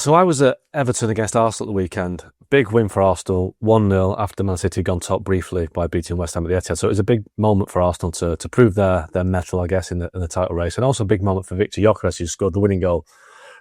So I was at Everton against Arsenal at the weekend. Big win for Arsenal, 1-0 after Man City had gone top briefly by beating West Ham at the Etihad. So it was a big moment for Arsenal to prove their mettle, I guess, in the title race. And also a big moment for Viktor Gyökeres, who scored the winning goal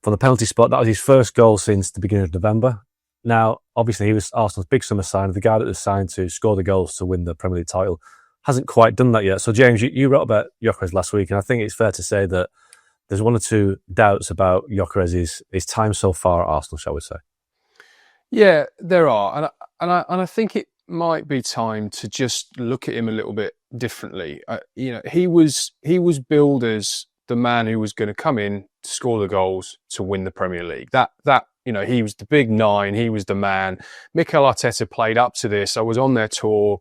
from the penalty spot. That was his first goal since the beginning of November. Now, obviously, he was Arsenal's big summer signing, the guy that was signed to score the goals to win the Premier League title. Hasn't quite done that yet. So, James, you wrote about Gyökeres last week, and I think it's fair to say that there's one or two doubts about Gyökeres' his time so far at Arsenal, shall we say? Yeah, there are, and I think it might be time to just look at him a little bit differently. He was billed as the man who was going to come in to score the goals to win the Premier League. That he was the big nine. He was the man. Mikel Arteta played up to this. I was on their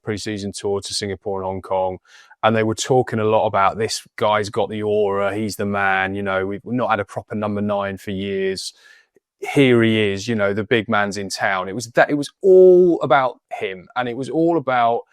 pre-season tour to Singapore and Hong Kong, and they were talking a lot about this guy's got the aura. He's the man. We've not had a proper number 9 for years. Here he is. The big man's in town. It was all about him, and it was all about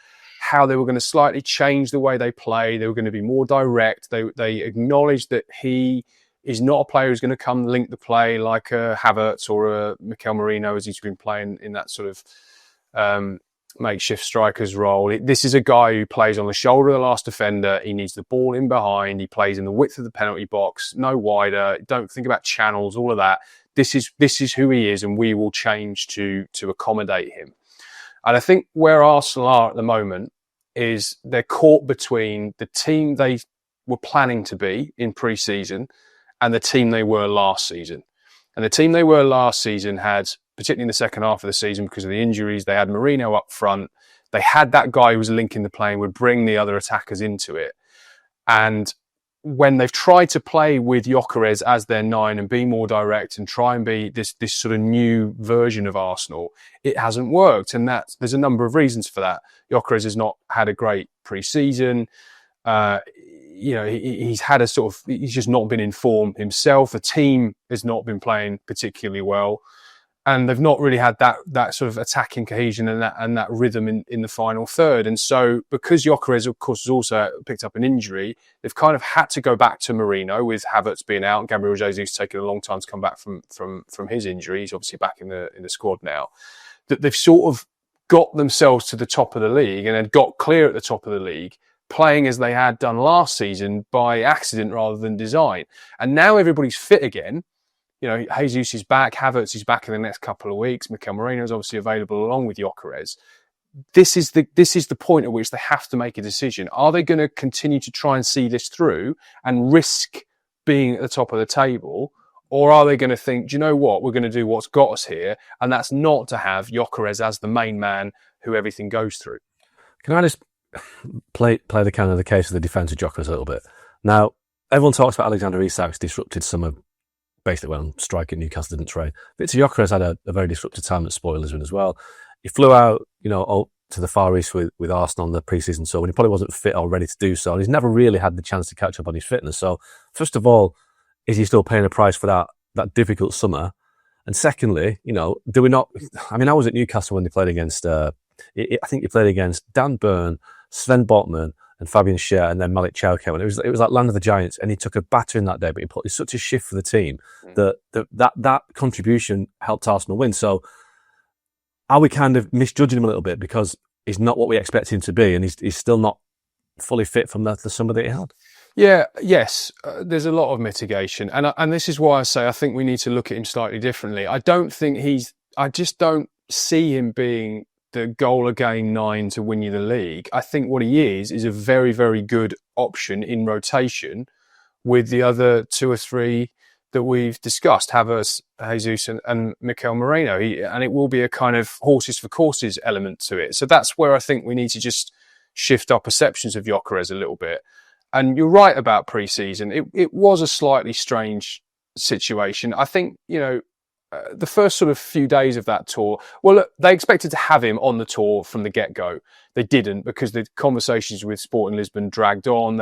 how they were going to slightly change the way they play. They were going to be more direct. They acknowledged that he is not a player who's going to come link the play like a Havertz or a Mikel Merino, as he's been playing in that sort of makeshift striker's role. This is a guy who plays on the shoulder of the last defender. He needs the ball in behind. He plays in the width of the penalty box, no wider. Don't think about channels, all of that. This is who he is, and we will change to accommodate him. And I think where Arsenal are at the moment is they're caught between the team they were planning to be in pre-season and the team they were last season. And the team they were last season had, particularly in the second half of the season because of the injuries, they had Merino up front. They had that guy who was linking the play and would bring the other attackers into it. And when they've tried to play with Gyökeres as their 9 and be more direct and try and be this sort of new version of Arsenal, it hasn't worked. And there's a number of reasons for that. Gyökeres has not had a great pre-season. He's had he's just not been in form himself. The team has not been playing particularly well. And they've not really had that sort of attacking cohesion and that rhythm in the final third. And so because Gyökeres, of course, has also picked up an injury, they've kind of had to go back to Merino with Havertz being out. Gabriel Jesus taking a long time to come back from his injury. He's obviously back in the squad now. That they've sort of got themselves to the top of the league and then got clear at the top of the league, playing as they had done last season by accident rather than design. And now everybody's fit again. Jesus is back, Havertz is back in the next couple of weeks. Mikel Merino is obviously available along with Gyökeres. This is the point at which they have to make a decision. Are they going to continue to try and see this through and risk being at the top of the table? Or are they going to think, do you know what? We're going to do what's got us here. And that's not to have Gyökeres as the main man who everything goes through. Can I just play the kind of the case of the defence of Gyökeres a little bit? Now, everyone talks about Alexander Isak's disrupted summer. Basically, when striking Newcastle didn't train. Viktor Gyökeres had a very disruptive time at Sporting Lisbon as well. He flew out, to the Far East with Arsenal on the pre-season tour when he probably wasn't fit or ready to do so. And he's never really had the chance to catch up on his fitness. So, first of all, is he still paying a price for that difficult summer? And secondly, do we not? I mean, I was at Newcastle when they played against. I think he played against Dan Burn, Sven Botman, and Fabian Schär, and then Malik Chow came on. It was like Land of the Giants, and he took a battering that day, but he put such a shift for the team that contribution helped Arsenal win. So are we kind of misjudging him a little bit because he's not what we expect him to be, and he's still not fully fit from the summer that he had? Yeah, yes, there's a lot of mitigation, and this is why I say I think we need to look at him slightly differently. I just don't see him being the goal-a-game 9 to win you the league. I think what he is a very, very good option in rotation with the other 2 or 3 that we've discussed, Havertz, Jesus and Mikel Merino. And it will be a kind of horses for courses element to it. So that's where I think we need to just shift our perceptions of Gyökeres a little bit. And you're right about pre-season. It was a slightly strange situation. I think, the first sort of few days of that tour, well, look, they expected to have him on the tour from the get-go. They didn't because the conversations with Sporting Lisbon dragged on.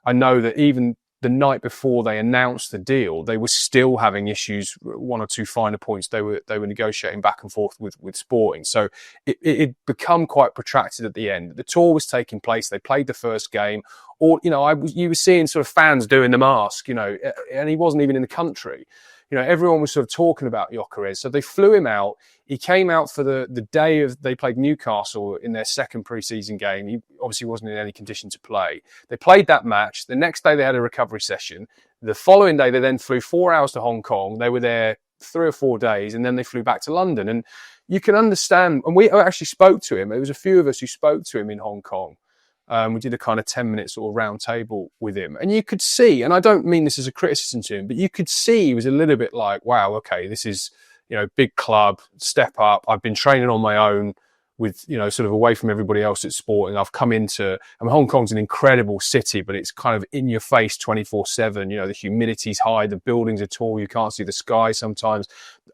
I know that even the night before they announced the deal, they were still having issues, 1 or 2 finer points they were negotiating back and forth with Sporting. So it had become quite protracted at the end. The tour was taking place. They played the first game. Or, you were seeing sort of fans doing the mask, and he wasn't even in the country. everyone was sort of talking about Gyökeres. So they flew him out. He came out for the day they played Newcastle in their second pre-season game. He obviously wasn't in any condition to play. They played that match. The next day they had a recovery session. The following day they then flew 4 hours to Hong Kong. They were there 3 or 4 days, and then they flew back to London. And you can understand, and we actually spoke to him. There was a few of us who spoke to him in Hong Kong. We did a kind of 10-minute sort of round table with him. And you could see, and I don't mean this as a criticism to him, but you could see he was a little bit like, wow, okay, this is, big club, step up. I've been training on my own with, sort of away from everybody else at sport. And I've come Hong Kong's an incredible city, but it's kind of in your face 24/7. The humidity's high, the buildings are tall, you can't see the sky sometimes.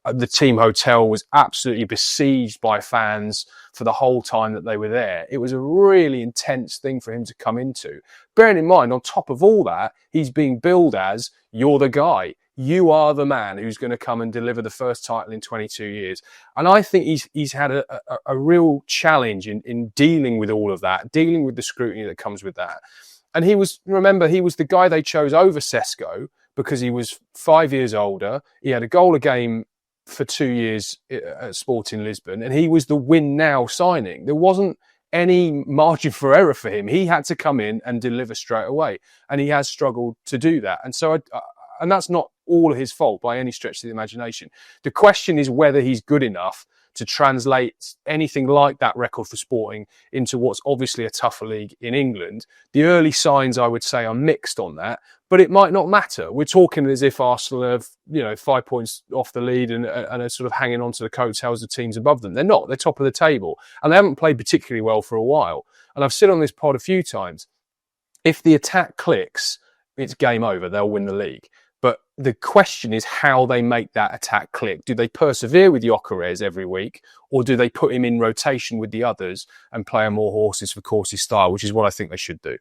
The team hotel was absolutely besieged by fans for the whole time that they were there. It was a really intense thing for him to come into. Bearing in mind, on top of all that, he's being billed as, you're the guy. You are the man who's going to come and deliver the first title in 22 years. And I think he's had a real challenge in dealing with all of that, dealing with the scrutiny that comes with that. And he was the guy they chose over Sesko because he was 5 years older. He had a goal a game for 2 years at Sporting Lisbon, and he was the win now signing. There wasn't any margin for error for him. He had to come in and deliver straight away, and he has struggled to do that. And so, and that's not all his fault by any stretch of the imagination. The question is whether he's good enough to translate anything like that record for Sporting into what's obviously a tougher league in England. The early signs, I would say, are mixed on that, but it might not matter. We're talking as if Arsenal have, 5 points off the lead and are sort of hanging on to the coattails of teams above them. They're not. They're top of the table, and they haven't played particularly well for a while. And I've said on this pod a few times, if the attack clicks, it's game over. They'll win the league. But the question is how they make that attack click. Do they persevere with Gyökeres every week, or do they put him in rotation with the others and play a more horses for courses style, which is what I think they should do.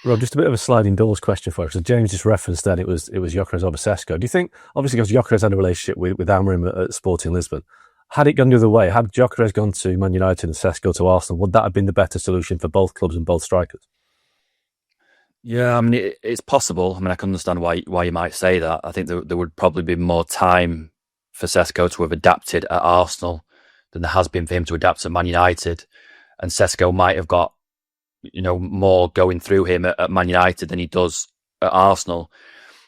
Rob, just a bit of a sliding doors question for you. So James just referenced that it was Gyökeres over Sesko. Do you think, obviously because Gyökeres had a relationship with Amorim at Sporting Lisbon, had it gone the other way, had Gyökeres gone to Man United and Sesko to Arsenal, would that have been the better solution for both clubs and both strikers? Yeah, I mean, it's possible. I mean, I can understand why you might say that. I think there would probably be more time for Sesko to have adapted at Arsenal than there has been for him to adapt at Man United. And Sesko might have got, more going through him at Man United than he does at Arsenal.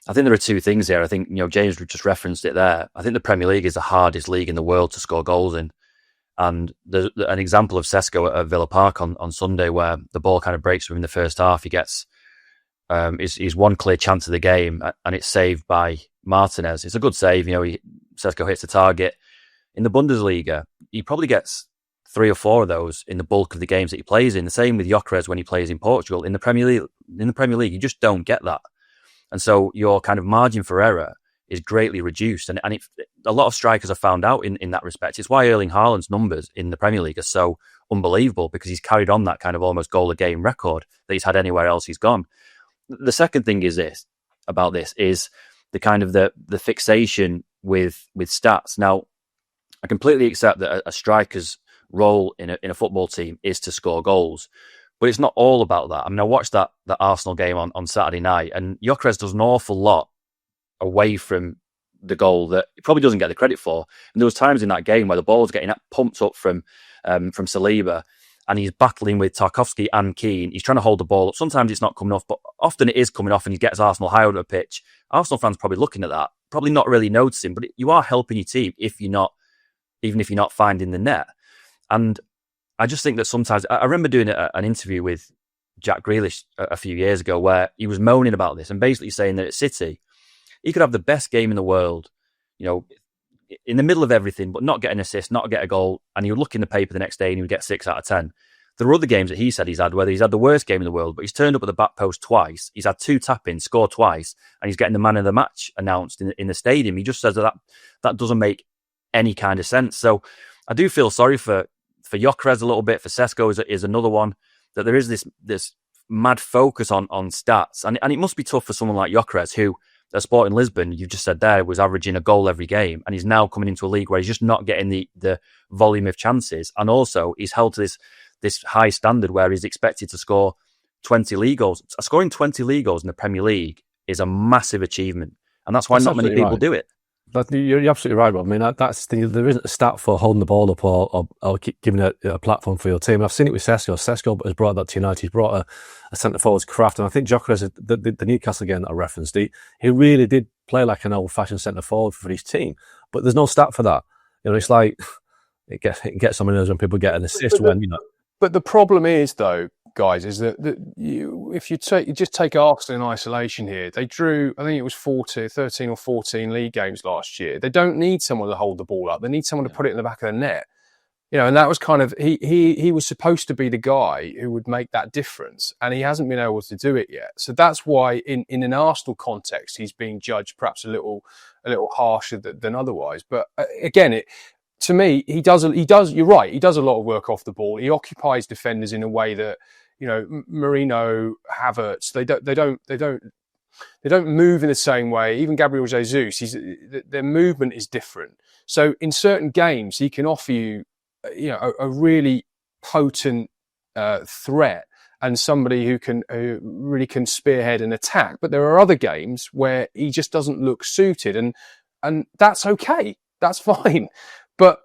I think there are two things here. I think, James just referenced it there. I think the Premier League is the hardest league in the world to score goals in. And there's an example of Sesko at Villa Park on Sunday where the ball kind of breaks within the first half. He gets his one clear chance of the game, and it's saved by Martinez. It's a good save. Sesko hits the target. In the Bundesliga, he probably gets 3 or 4 of those in the bulk of the games that he plays in. The same with Gyökeres when he plays in Portugal. In the Premier League, you just don't get that. And so your kind of margin for error is greatly reduced. And a lot of strikers are found out in that respect. It's why Erling Haaland's numbers in the Premier League are so unbelievable, because he's carried on that kind of almost goal a game record that he's had anywhere else he's gone. The second thing is is the kind of the fixation with stats. Now, I completely accept that a striker's role in a football team is to score goals, but it's not all about that. I mean, I watched that Arsenal game on Saturday night, and Gyökeres does an awful lot away from the goal that he probably doesn't get the credit for. And there was times in that game where the ball was getting pumped up from Saliba, and he's battling with Tarkowski and Keane. He's trying to hold the ball up. Sometimes it's not coming off, but often it is coming off, and he gets Arsenal higher on the pitch. Arsenal fans probably looking at that, probably not really noticing, but you are helping your team even if you're not finding the net. And I just think that sometimes, I remember doing an interview with Jack Grealish a few years ago where he was moaning about this and basically saying that at City, he could have the best game in the world, in the middle of everything, but not get an assist, not get a goal. And he would look in the paper the next day and he would get 6 out of 10. There are other games that he said he's had, whether he's had the worst game in the world, but he's turned up at the back post twice. He's had 2 tap-ins, scored twice, and he's getting the man of the match announced in the stadium. He just says that doesn't make any kind of sense. So I do feel sorry for Gyökeres a little bit. For Sesko is another one, that there is this mad focus on stats. And it must be tough for someone like Gyökeres, who at Sporting Lisbon, you just said there, was averaging a goal every game, and he's now coming into a league where he's just not getting the volume of chances. And also he's held to this high standard where he's expected to score 20 league goals. Scoring 20 league goals in the Premier League is a massive achievement. And that's why not many people do it. But you're absolutely right, Rob. I mean, that's the thing. There isn't a stat for holding the ball up or giving a platform for your team. I've seen it with Sesko. Sesko has brought that to United. He's brought a centre forward's craft, and I think Gyökeres, the Newcastle game that I referenced, he really did play like an old-fashioned centre forward for his team. But there's no stat for that. It's like it gets on my nerves when people get an assist But the problem is, though, guys, is that if you just take Arsenal in isolation here, they drew, I think it was 13 or 14 league games last year. They don't need someone to hold the ball up. They need someone to put it in the back of the net. And that was kind of, he was supposed to be the guy who would make that difference, and he hasn't been able to do it yet. So that's why in an Arsenal context, he's being judged perhaps a little harsher than otherwise. But again, to me, he does. You're right. He does a lot of work off the ball. He occupies defenders in a way that, Marino, Havertz, they don't move in the same way. Even Gabriel Jesus, their movement is different. So in certain games, he can offer you, a really potent threat and somebody who really can spearhead an attack. But there are other games where he just doesn't look suited, and that's okay. That's fine. But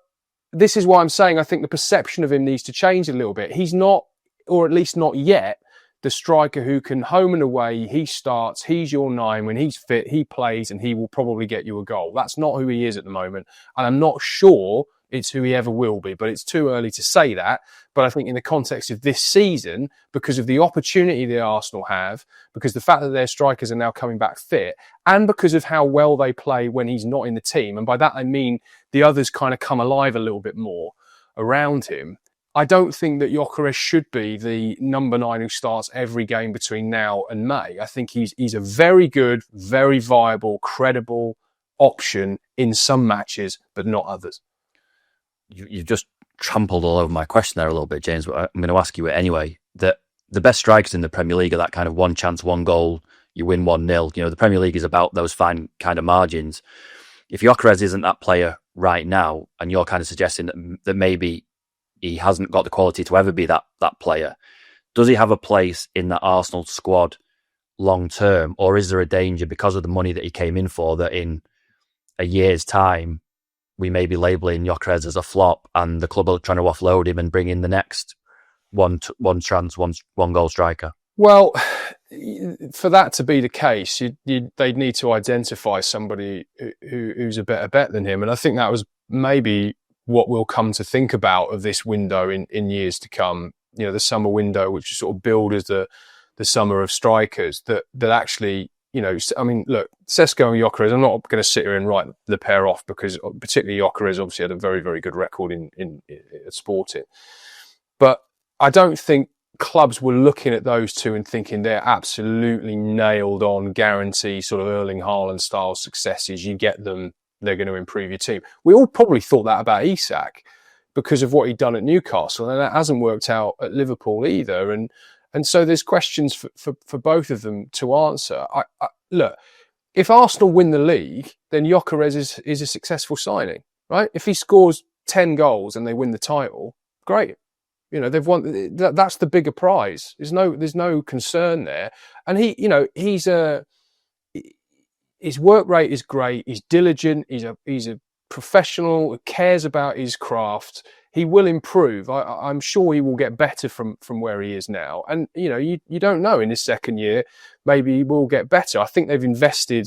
this is why I'm saying I think the perception of him needs to change a little bit. He's not, or at least not yet, the striker who can home and away, he starts, he's your 9, when he's fit, he plays, and he will probably get you a goal. That's not who he is at the moment. And I'm not sure it's who he ever will be, but it's too early to say that. But I think in the context of this season, because of the opportunity that Arsenal have, because the fact that their strikers are now coming back fit, and because of how well they play when he's not in the team, and by that I mean the others kind of come alive a little bit more around him, I don't think that Gyökeres should be the number 9 who starts every game between now and May. I think he's a very good, very viable, credible option in some matches, but not others. You've just trampled all over my question there a little bit, James, but I'm going to ask you it anyway. That the best strikers in the Premier League are that kind of one chance, one goal, you win 1-0. The Premier League is about those fine kind of margins. If Gyökeres isn't that player right now, and you're kind of suggesting that maybe he hasn't got the quality to ever be that player, does he have a place in the Arsenal squad long term, or is there a danger because of the money that he came in for that in a year's time we may be labelling Gyökeres as a flop and the club are trying to offload him and bring in the next one goal striker? Well, for that to be the case, they'd need to identify somebody who's a better bet than him. And I think that was maybe what we'll come to think about of this window in years to come. The summer window, which is sort of billed as the summer of strikers, that actually, I mean, look, Sesko and Gyökeres, I'm not going to sit here and write the pair off, because particularly Gyökeres obviously had a very, very good record in Sporting. But I don't think clubs were looking at those two and thinking they're absolutely nailed on, guarantee sort of Erling Haaland style successes. You get them, they're going to improve your team. We all probably thought that about Isak because of what he'd done at Newcastle, and that hasn't worked out at Liverpool either. And so there's questions for both of them to answer. Look, if Arsenal win the league, then Gyökeres is a successful signing, right? If he scores 10 goals and they win the title, great. They've won. That's the bigger prize. There's no concern there. And his work rate is great. He's diligent. He's a professional who cares about his craft. He will improve. I'm sure he will get better from where he is now. And, you don't know in his second year, maybe he will get better. I think they've invested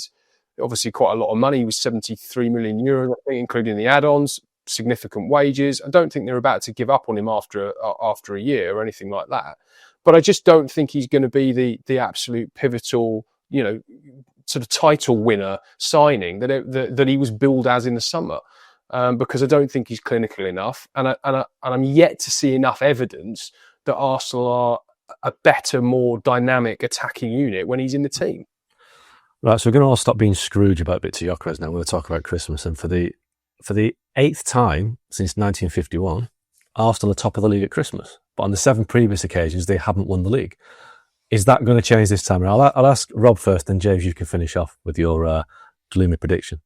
obviously quite a lot of money with 73 million euros, I think, including the add-ons, significant wages. I don't think they're about to give up on him after a year or anything like that. But I just don't think he's going to be the absolute pivotal, sort of title winner signing that he was billed as in the summer. Because I don't think he's clinical enough, and I'm yet to see enough evidence that Arsenal are a better, more dynamic attacking unit when he's in the team. Right, so we're going to all stop being Scrooge about Viktor Gyökeres now. We're going to talk about Christmas, and for the 8th time since 1951, Arsenal are top of the league at Christmas. But on the 7 previous occasions, they haven't won the league. Is that going to change this time? I'll ask Rob first, then James, you can finish off with your gloomy prediction.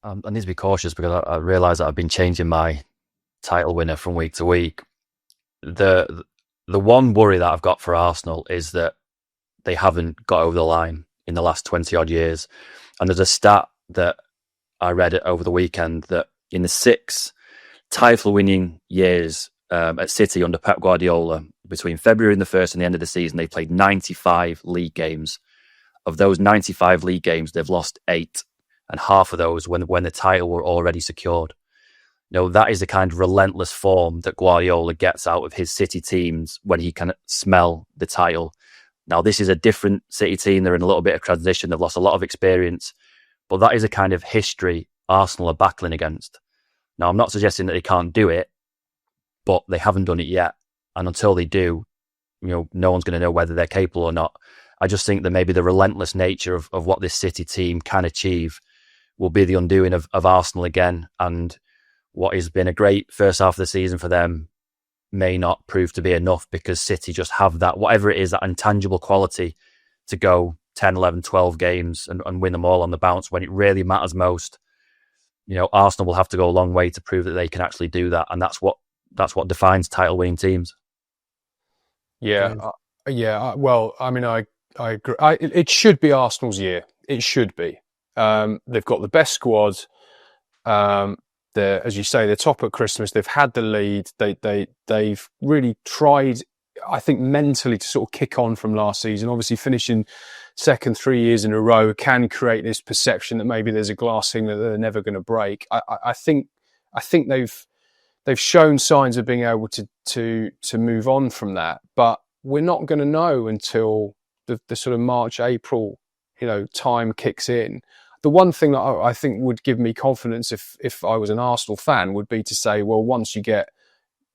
I need to be cautious because I realise that I've been changing my title winner from week to week. The one worry that I've got for Arsenal is that they haven't got over the line in the last 20 odd years. And there's a stat that I read it over the weekend that in the 6 title-winning years at City under Pep Guardiola, between February and the 1st and the end of the season, they played 95 league games. Of those 95 league games, they've lost 8, and half of those when the title were already secured. That is the kind of relentless form that Guardiola gets out of his City teams when he can smell the title. Now, this is a different City team. They're in a little bit of transition. They've lost a lot of experience, but that is a kind of history Arsenal are battling against. Now, I'm not suggesting that they can't do it, but they haven't done it yet. And until they do, no one's going to know whether they're capable or not. I just think that maybe the relentless nature of what this City team can achieve will be the undoing of Arsenal again. And what has been a great first half of the season for them may not prove to be enough, because City just have that, whatever it is, that intangible quality to go 10, 11, 12 games and win them all on the bounce when it really matters most. Arsenal will have to go a long way to prove that they can actually do that. And that's what defines title winning teams. Yeah. Well, I mean, I agree. It should be Arsenal's year. It should be. They've got the best squad. As you say, they're top at Christmas. They've had the lead. They've really tried, I think, mentally to sort of kick on from last season. Obviously, finishing second 3 years in a row can create this perception that maybe there's a glass ceiling that they're never going to break. I think they've shown signs of being able to move on from that, but we're not going to know until the sort of March, April, time kicks in. The one thing that I think would give me confidence if I was an Arsenal fan would be to say, well, once you get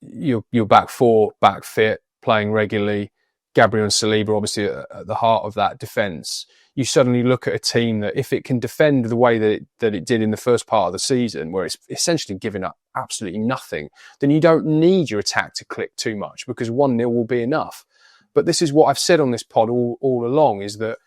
your back four back fit, playing regularly, Gabriel and Saliba obviously at the heart of that defence, you suddenly look at a team that, if it can defend the way that it did in the first part of the season, where it's essentially giving up absolutely nothing, then you don't need your attack to click too much, because 1-0 will be enough. But this is what I've said on this pod all along, is that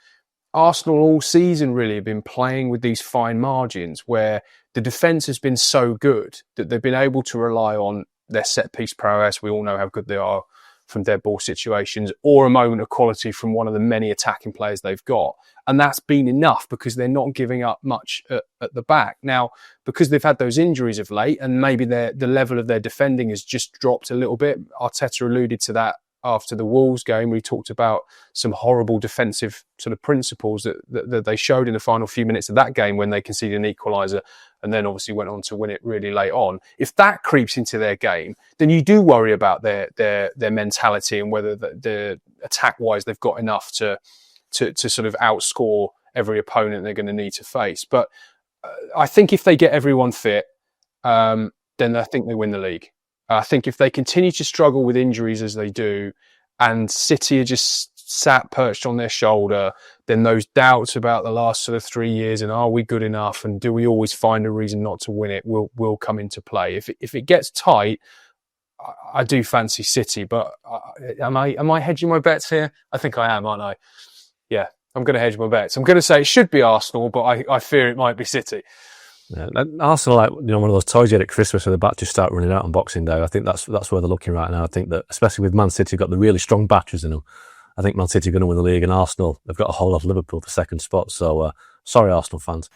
Arsenal all season really have been playing with these fine margins where the defence has been so good that they've been able to rely on their set-piece prowess. We all know how good they are from dead ball situations, or a moment of quality from one of the many attacking players they've got. And that's been enough, because they're not giving up much at the back. Now, because they've had those injuries of late, and maybe the level of their defending has just dropped a little bit. Arteta alluded to that after the Wolves game, where he talked about some horrible defensive sort of principles that they showed in the final few minutes of that game when they conceded an equaliser and then obviously went on to win it really late on. If that creeps into their game, then you do worry about their mentality and whether the attack-wise they've got enough to sort of outscore every opponent they're going to need to face. But I think if they get everyone fit, then I think they win the league. I think if they continue to struggle with injuries as they do, and City are just sat perched on their shoulder, then those doubts about the last sort of 3 years and are we good enough and do we always find a reason not to win it will come into play. If it gets tight, I do fancy City, but am I hedging my bets here? I think I am, aren't I? Yeah, I'm going to hedge my bets. I'm going to say it should be Arsenal, but I fear it might be City. Yeah, Arsenal, like one of those toys you had at Christmas where the bat just start running out on Boxing Day. I think that's where they're looking right now. I think that, especially with Man City, got the really strong batteries in them. I think Man City are going to win the league, and Arsenal, they've got a hold of Liverpool for second spot. So, sorry, Arsenal fans.